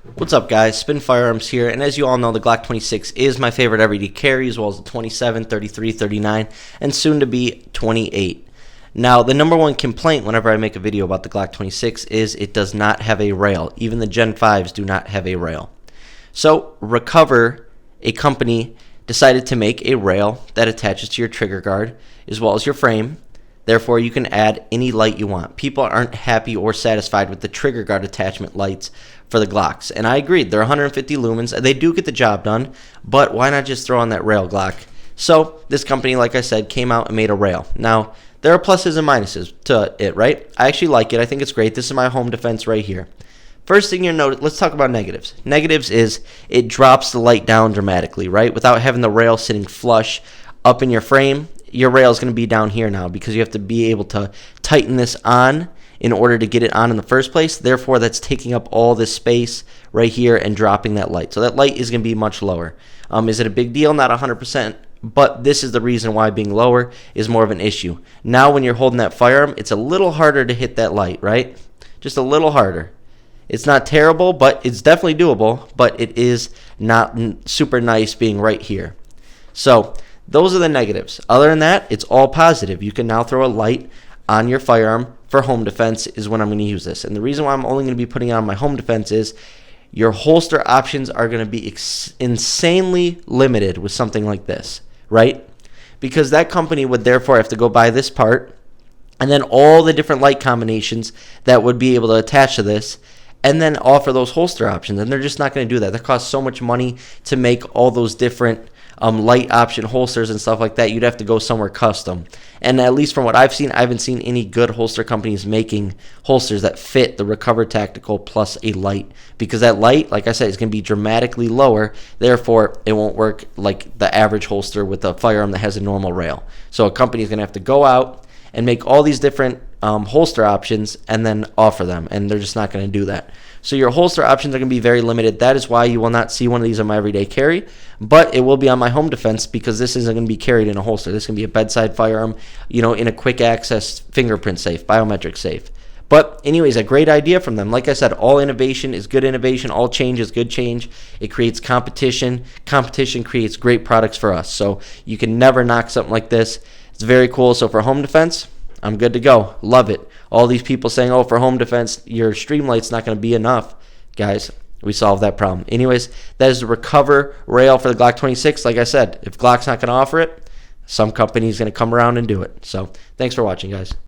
What's up, guys? Spin Firearms here, and as you all know, the Glock 26 is my favorite everyday carry, as well as the 27, 33, 39, and soon to be 28. Now, the number one complaint whenever I make a video about the Glock 26 is it does not have a rail. Even the Gen 5s do not have a rail. So, Recover, a company, decided to make a rail that attaches to your trigger guard as well as your frame. Therefore, you can add any light you want. People aren't happy or satisfied with the trigger guard attachment lights for the Glocks. And I agreed, they're 150 lumens. They do get the job done, but why not just throw on that rail Glock? So this company, like I said, came out and made a rail. Now, there are pluses and minuses to it, right? I actually like it. I think it's great. This is my home defense right here. First thing you'll notice, let's talk about negatives. Negatives is it drops the light down dramatically, right? Without having the rail sitting flush up in your frame, your rail is going to be down here now because you have to be able to tighten this on in order to get it on in the first place. Therefore, that's taking up all this space right here and dropping that light. So that light is going to be much lower. Is it a big deal? Not 100%, but this is the reason why being lower is more of an issue. Now, when you're holding that firearm, it's a little harder to hit that light, right? Just a little harder. It's not terrible, but it's definitely doable, but it is not super nice being right here. So those are the negatives. Other than that, it's all positive. You can now throw a light on your firearm for home defense is when I'm going to use this. And the reason why I'm only going to be putting it on my home defense is your holster options are going to be insanely limited with something like this, right? Because that company would therefore have to go buy this part and then all the different light combinations that would be able to attach to this and then offer those holster options. And they're just not going to do that. That costs so much money to make all those different light option holsters and stuff like that. You'd have to go somewhere custom. And at least from what I've seen, I haven't seen any good holster companies making holsters that fit the Recover Tactical plus a light. Because that light, like I said, is going to be dramatically lower. Therefore, it won't work like the average holster with a firearm that has a normal rail. So a company is going to have to go out and make all these different holster options and then offer them. And they're just not going to do that. So your holster options are going to be very limited. That is why you will not see one of these on my everyday carry, but it will be on my home defense because this isn't going to be carried in a holster. This is going to be a bedside firearm, in a quick access, fingerprint safe, biometric safe. But anyways, a great idea from them. Like I said, all innovation is good innovation. All change is good change. It creates competition. Competition creates great products for us. So you can never knock something like this. It's very cool. So for home defense, I'm good to go. Love it. All these people saying, oh, for home defense, your streamlight's not going to be enough. Guys, we solved that problem. Anyways, that is the Recover rail for the Glock 26. Like I said, if Glock's not going to offer it, some company's going to come around and do it. So thanks for watching, guys.